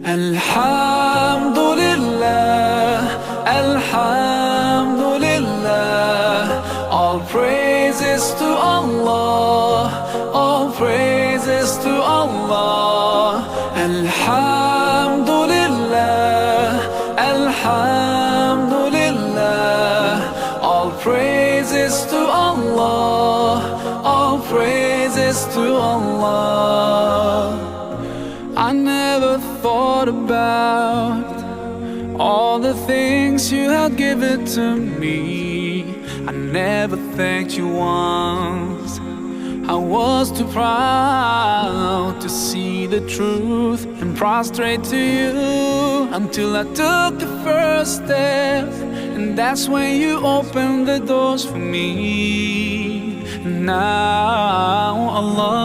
Alhamdulillah, Alhamdulillah. All praises to Allah, all praises to Allah. Alhamdulillah, Alhamdulillah. All praises to Allah, all praises to Allah. I never thought about all the things you had given to me. I never thanked you once. I was too proud to see the truth and prostrate to you, until I took the first step, and that's when you opened the doors for me. Now Allah